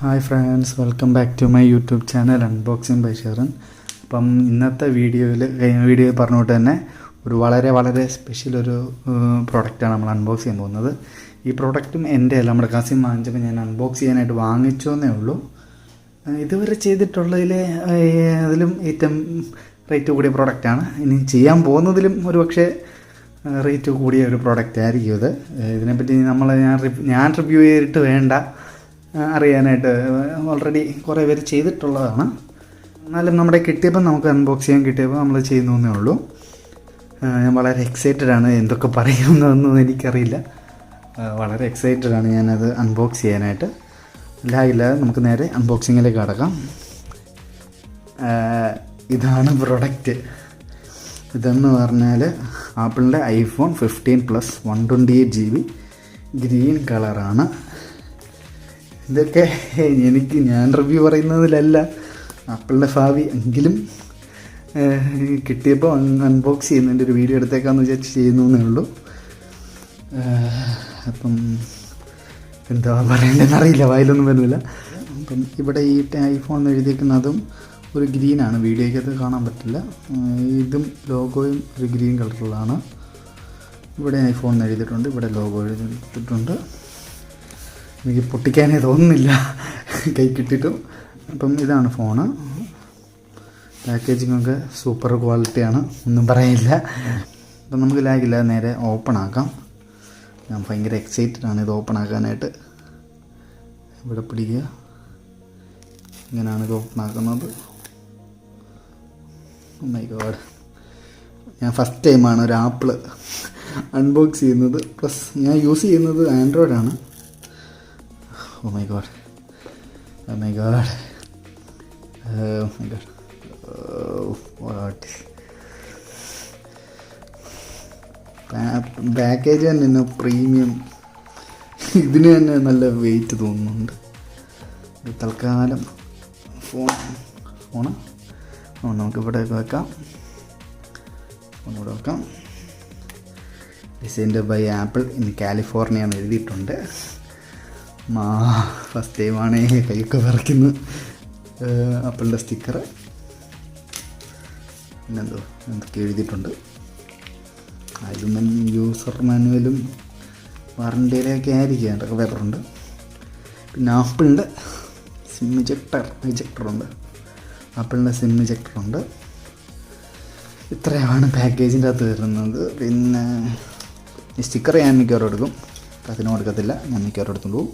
Hi friends, welcome back to my YouTube channel unboxing by Sherin. അപ്പം ഇന്നത്തെ കഴിഞ്ഞ വീഡിയോയിൽ പറഞ്ഞുകൊണ്ട് തന്നെ ഒരു വളരെ സ്പെഷ്യൽ ഒരു പ്രോഡക്റ്റാണ് നമ്മൾ അൺബോക്സ് ചെയ്യാൻ പോകുന്നത്. ഈ പ്രോഡക്റ്റും എൻ്റെ അല്ല, നമ്മുടെ കസിൻ വാങ്ങിച്ചപ്പോൾ ഞാൻ അൺബോക്സ് ചെയ്യാനായിട്ട് വാങ്ങിച്ചോന്നേ ഉള്ളൂ. ഇതുവരെ ചെയ്തിട്ടുള്ളതിൽ അതിലും ഏറ്റവും റേറ്റ് കൂടിയ പ്രോഡക്റ്റാണ്. ഇനി ചെയ്യാൻ പോകുന്നതിലും ഒരു പക്ഷേ റേറ്റ് കൂടിയ ഒരു പ്രോഡക്റ്റ് ആയിരിക്കും ഇത്. ഇതിനെപ്പറ്റി ഞാൻ റിവ്യൂ ചെയ്തിട്ട് വേണ്ട അറിയാനായിട്ട്, ഓൾറെഡി കുറേ പേര് ചെയ്തിട്ടുള്ളതാണ്. എന്നാലും നമ്മുടെ കിട്ടിയപ്പോൾ നമുക്ക് അൺബോക്സ് ചെയ്യാൻ കിട്ടിയപ്പോൾ നമ്മൾ ചെയ്യുന്നേ ഉള്ളൂ. ഞാൻ വളരെ എക്സൈറ്റഡാണ്. എന്തൊക്കെ പറയുന്നതെന്നൊന്നും എനിക്കറിയില്ല. വളരെ എക്സൈറ്റഡാണ് ഞാനത് അൺബോക്സ് ചെയ്യാനായിട്ട്. ഇല്ലാതെ നമുക്ക് നേരെ അൺബോക്സിങ്ങിലേക്ക് കടക്കാം. ഇതാണ് പ്രൊഡക്റ്റ്. ഇതെന്ന് പറഞ്ഞാൽ ആപ്പിളിൻ്റെ iPhone 15 Plus 128 GB ഗ്രീൻ കളറാണ്. ഇതൊക്കെ ഞാൻ റിവ്യൂ പറയുന്നതിലല്ല, ആപ്പിളിൻ്റെ ഭാവി എങ്കിലും കിട്ടിയപ്പോൾ അൺബോക്സ് ചെയ്യുന്നതിൻ്റെ ഒരു വീഡിയോ എടുത്തേക്കാന്ന് വിചാരിച്ച് ചെയ്യുന്നേ ഉള്ളൂ. അപ്പം എന്താ പറയേണ്ടതെന്ന് അറിയില്ല, വായിലൊന്നും വരുന്നില്ല. അപ്പം ഇവിടെ ഈ ഐഫോൺ എഴുതിയിരിക്കുന്നതും ഒരു ഗ്രീനാണ്, വീഡിയോയ്ക്കത് കാണാൻ പറ്റില്ല. ഇതും ലോഗോയും ഒരു ഗ്രീൻ കളറിലാണ്. ഇവിടെ ഐഫോൺ എഴുതിയിട്ടുണ്ട്, ഇവിടെ ലോഗോ എഴുതിയിട്ടുണ്ട്. എനിക്ക് പൊട്ടിക്കാനേ തോന്നുന്നില്ല കൈ കിട്ടിയിട്ടും. അപ്പം ഇതാണ് ഫോണ്. പാക്കേജിങ്ങൊക്കെ സൂപ്പർ ക്വാളിറ്റിയാണ്, ഒന്നും പറയാനില്ല. അപ്പം നമുക്ക് ലാഗില്ല, നേരെ ഓപ്പൺ ആക്കാം. ഞാൻ ഭയങ്കര എക്സൈറ്റഡാണ് ഇത് ഓപ്പൺ ആക്കാനായിട്ട്. ഇവിടെ പിടിക്കുക, ഇങ്ങനെയാണ് ഇത് ഓപ്പൺ ആക്കുന്നത്. ഓ മൈ ഗോഡ്, ഞാൻ ഫസ്റ്റ് ടൈമാണ് ഒരു ആപ്പിൾ അൺബോക്സ് ചെയ്യുന്നത്. പ്ലസ് ഞാൻ യൂസ് ചെയ്യുന്നത് ആൻഡ്രോയിഡാണ്. Oh my god. What? Package തന്നെ പ്രീമിയം. ഇതിന് തന്നെ നല്ല വെയിറ്റ് തോന്നുന്നുണ്ട്. തൽക്കാലം ഫോണ് നമുക്കിവിടെ വെക്കാം. ഒന്നുകൂടെ വെക്കാം. Designed by Apple in California എന്ന് എഴുതിയിട്ടുണ്ട്. ഫസ്റ്റ് ടൈമാണ് കൈയൊക്കെ വിറയ്ക്കുന്നു. ആപ്പിളിൻ്റെ സ്റ്റിക്കർ, എന്തൊക്കെ എഴുതിയിട്ടുണ്ട്. ഇതൊന്നും യൂസർ മാനുവലും വാറണ്ടിയിലൊക്കെ ആയിരിക്കും, അതൊക്കെ പേപ്പറുണ്ട്. പിന്നെ ആപ്പിളിൻ്റെ സിം ഇജക്ടറുണ്ട്. ആപ്പിളിൻ്റെ സിം ഇജക്ടറുണ്ട്. ഇത്രയാണ് പാക്കേജിൻ്റെ അകത്ത് വരുന്നത്. പിന്നെ ഈ സ്റ്റിക്കർ ഞാൻ മിക്കവാറും എടുക്കും, അതിന് കൊടുക്കത്തില്ല. ഞാൻ മിക്കവാറും എടുത്തുകൊണ്ട് പോകും.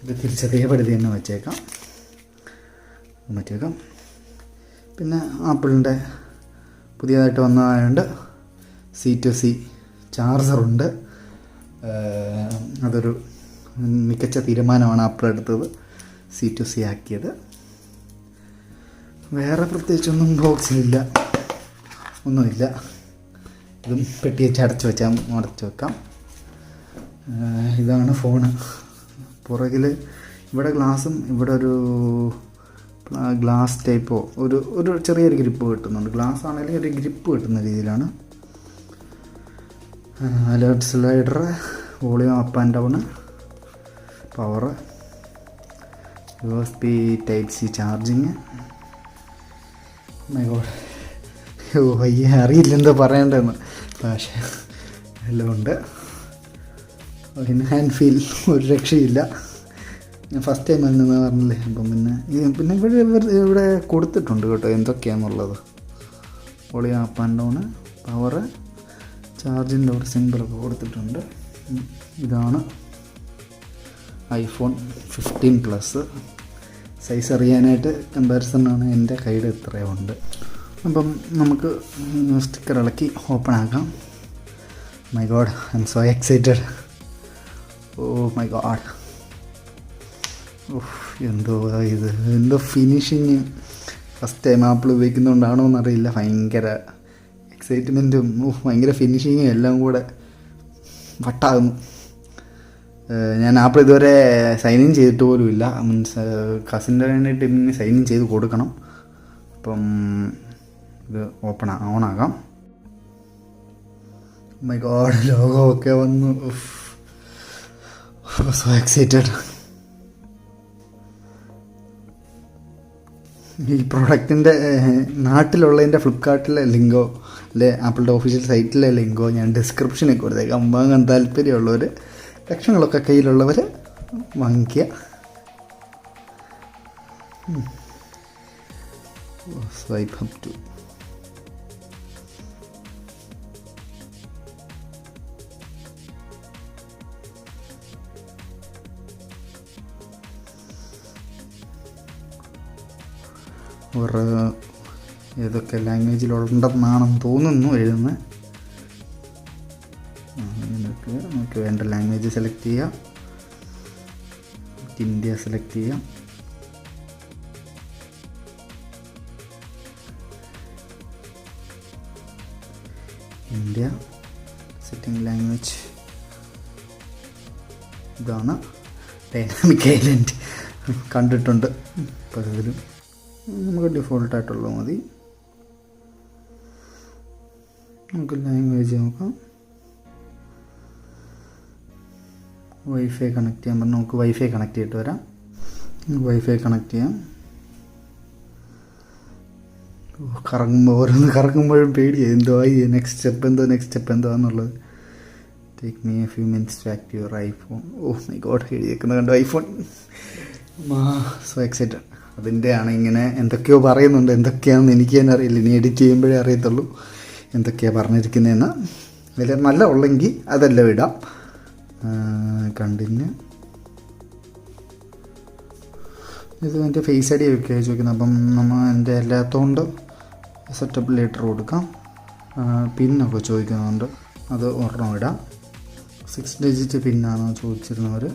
ഇത് തിരിച്ചതേപടി തന്നെ വെച്ചേക്കാം. പിന്നെ ആപ്പിളിൻ്റെ പുതിയതായിട്ട് വന്നതായതുകൊണ്ട് C-to-C ചാർജറുണ്ട്. അതൊരു മികച്ച തീരുമാനമാണ് ആപ്പിൾ എടുത്തത്, C-to-C ആക്കിയത്. വേറെ പ്രത്യേകിച്ചൊന്നും ബോക്സിലില്ല, ഒന്നുമില്ല. ഇതും പെട്ടി വെച്ച് അടച്ചു വെക്കാം. ഇതാണ് ഫോണ്. പുറകിൽ ഇവിടെ ഗ്ലാസും ഇവിടെ ഒരു ഗ്ലാസ് ടൈപ്പോ ഒരു ചെറിയൊരു ഗ്രിപ്പ് കിട്ടുന്നുണ്ട്. ഗ്ലാസ് ആണെങ്കിലും ഒരു ഗ്രിപ്പ് കിട്ടുന്ന രീതിയിലാണ്. Alert slider, volume up and down, power, USB Type-C charging. My God, അറിയില്ല എന്താ പറയേണ്ടതെന്ന്. പക്ഷേ എല്ലാം ഉണ്ട്. ഹാൻഡ് ഫീൽ ഒരു രക്ഷയില്ല. ഞാൻ ഫസ്റ്റ് ടൈം അല്ലെന്ന് പറഞ്ഞില്ലേ. അപ്പം പിന്നെ ഇവിടെ കൊടുത്തിട്ടുണ്ട് കേട്ടോ എന്തൊക്കെയാണെന്നുള്ളത്. Volume up and down, power, ചാർജിൻ്റെ ഒരു സിമ്പിളൊക്കെ കൊടുത്തിട്ടുണ്ട്. ഇതാണ് iPhone 15 Plus. സൈസ് അറിയാനായിട്ട് കമ്പാരിസണാണ്, എൻ്റെ കയ്യിൽ ഇത്രയുണ്ട്. അപ്പം നമുക്ക് സ്റ്റിക്കർ ഇളക്കി ഓപ്പൺ ആക്കാം. My god, I'm so excited. Oh my god, എന്തോ ഫിനിഷിങ്. ഫസ്റ്റ് ടൈം ആപ്പിൾ ഉപയോഗിക്കുന്നതുകൊണ്ടാണോ എന്നറിയില്ല, ഭയങ്കര എക്സൈറ്റ്മെൻറ്റും ഭയങ്കര ഫിനിഷിങ്ങും എല്ലാം കൂടെ വട്ടാകുന്നു. ഞാൻ ആപ്പിൾ ഇതുവരെ സൈൻ ഇൻ ചെയ്തിട്ട് പോലും ഇല്ല. മീൻസ് കസിൻ്റെ വേണ്ടിയിട്ട് ഇനി സൈൻ ഇൻ ചെയ്ത് കൊടുക്കണം. അപ്പം ഇത് ഓണാകാം. മൈ ഗോഡ്, ലോഗോ ഒക്കെ വന്നു. So excited. ഈ പ്രോഡക്റ്റിൻ്റെ നാട്ടിലുള്ളതിൻ്റെ ഫ്ലിപ്കാർട്ടിലെ ലിങ്കോ അല്ലെ ആപ്പിളിൻ്റെ ഒഫീഷ്യൽ സൈറ്റിലെ ലിങ്കോ ഞാൻ ഡിസ്ക്രിപ്ഷനിൽ കൊടുത്തേക്കാം. വാങ്ങാൻ താല്പര്യമുള്ളവർ, ലക്ഷങ്ങളൊക്കെ കയ്യിലുള്ളവർ വാങ്ങിക്കുക. സ്വൈപ്പ് അപ്പ് ടു ഒരു ഏതൊക്കെ ലാംഗ്വേജിലുണ്ടെന്നാണെന്ന് തോന്നുന്നു എഴുതുന്നത്. നമുക്ക് വേണ്ട ലാംഗ്വേജ് സെലക്ട് ചെയ്യാം. ഇന്ത്യ സെലക്ട് ചെയ്യാം. ഇന്ത്യ സെറ്റിംഗ് ലാംഗ്വേജ് ഇതാണ്. ഡൈനാമിക് ഐലൻഡ് കണ്ടിട്ടുണ്ട് പലതിലും. നമുക്ക് ഡിഫോൾട്ടായിട്ടുള്ളത് മതി. നമുക്ക് ലാംഗ്വേജ് നോക്കാം. വൈഫൈ കണക്ട് ചെയ്യാൻ പറഞ്ഞാൽ നമുക്ക് വൈഫൈ കണക്ട് ചെയ്തിട്ട് വരാം. വൈഫൈ കണക്ട് ചെയ്യാം. ഓരോന്ന് കറങ്ങുമ്പോഴും പേടിയായി, എന്തോ നെക്സ്റ്റ് സ്റ്റെപ്പ് എന്നുള്ളത്. Take me a few minutes to active your iPhone. Oh my God, എഴുതിയേക്കുന്നത് കണ്ടോ ഐഫോൺ. So excited. അതിൻ്റെയാണ് ഇങ്ങനെ എന്തൊക്കെയോ പറയുന്നുണ്ട്. എന്തൊക്കെയാണെന്ന് എനിക്ക് തന്നെ അറിയില്ല, ഇനി എഡിറ്റ് ചെയ്യുമ്പോഴേ അറിയത്തുള്ളൂ എന്തൊക്കെയാണ് പറഞ്ഞിരിക്കുന്നതെന്ന്. അതിൽ നല്ല ഉള്ളെങ്കിൽ അതെല്ലാം ഇടാം. കണ്ടിന്യൂ. ഇത് എൻ്റെ ഫേസ് ഐ ഡി ഒക്കെ അയച്ചു വയ്ക്കുന്നത്. അപ്പം നമ്മൾ എൻ്റെ എല്ലാത്തോണ്ട് സെറ്റപ്പ് ലെറ്റർ കൊടുക്കാം. പിന്നൊക്കെ ചോദിക്കുന്നുണ്ട്, അത് ഒരെണ്ണം ഇടാം. 6 ഡിജിറ്റ് പിന്നാണ് ചോദിച്ചിരുന്നവർ.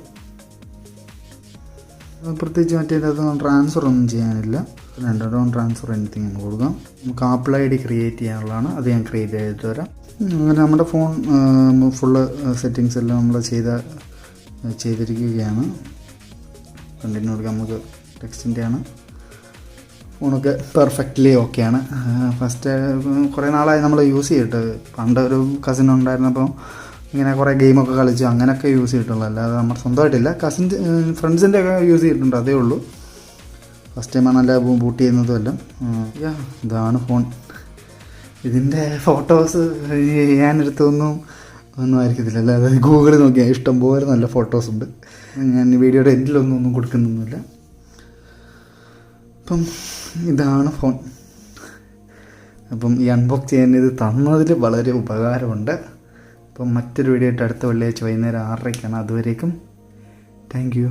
പ്രത്യേകിച്ച് മറ്റേതൊന്നും ട്രാൻസ്ഫർ ഒന്നും ചെയ്യാനില്ല. രണ്ടോളം ട്രാൻസ്ഫർ എനിത്തിങ് എന്ന് കൊടുക്കാം. നമുക്ക് ആപ്പിൾ ഐ ഡി ക്രിയേറ്റ് ചെയ്യാനുള്ളതാണ്, അത് ഞാൻ ക്രിയേറ്റ് ചെയ്തിട്ട് വരാം. അങ്ങനെ നമ്മുടെ ഫോൺ ഫുള്ള് സെറ്റിങ്സ് എല്ലാം നമ്മൾ ചെയ്തിരിക്കുകയാണ്. കണ്ടിന്യൂ കൊടുക്കാം. നമുക്ക് ടെക്സ്റ്റിൻ്റെ ആണ്. ഫോണൊക്കെ പെർഫെക്റ്റ്ലി ഓക്കെയാണ്. ഫസ്റ്റ് കുറേ നാളായി നമ്മൾ യൂസ് ചെയ്തിട്ട്. പണ്ട് ഒരു കസിൻ ഉണ്ടായിരുന്നപ്പോൾ ഇങ്ങനെ കുറേ ഗെയിമൊക്കെ കളിച്ചു, അങ്ങനെയൊക്കെ യൂസ് ചെയ്തിട്ടുള്ളൂ. അല്ലാതെ നമ്മൾ സ്വന്തമായിട്ടില്ല. ഫ്രണ്ട്സിൻ്റെ ഒക്കെ യൂസ് ചെയ്തിട്ടുണ്ട്, അതേ ഉള്ളൂ. ഫസ്റ്റ് ടൈമാണ് നല്ല ബൂട്ട് ചെയ്യുന്നതും എല്ലാം. ഇതാണ് ഫോൺ. ഇതിൻ്റെ ഫോട്ടോസ് ഞാനെടുത്തൊന്നും ആയിരിക്കത്തില്ല, അല്ലാതെ ഗൂഗിളിൽ നോക്കിയാൽ ഇഷ്ടംപോലെ നല്ല ഫോട്ടോസുണ്ട്. ഞാൻ വീഡിയോയുടെ എൻഡിലൊന്നും കൊടുക്കുന്നൊന്നുമില്ല. അപ്പം ഇതാണ് ഫോൺ. അപ്പം ഈ അൺബോക്സ് ചെയ്യാൻ ഇത് തന്നതിൽ വളരെ ഉപകാരമുണ്ട്. അപ്പം മറ്റൊരു വീഡിയോ ആയിട്ട് അടുത്ത വെള്ളിയാഴ്ച വൈകുന്നേരം 6:30 അതുവരേക്കും താങ്ക് യു.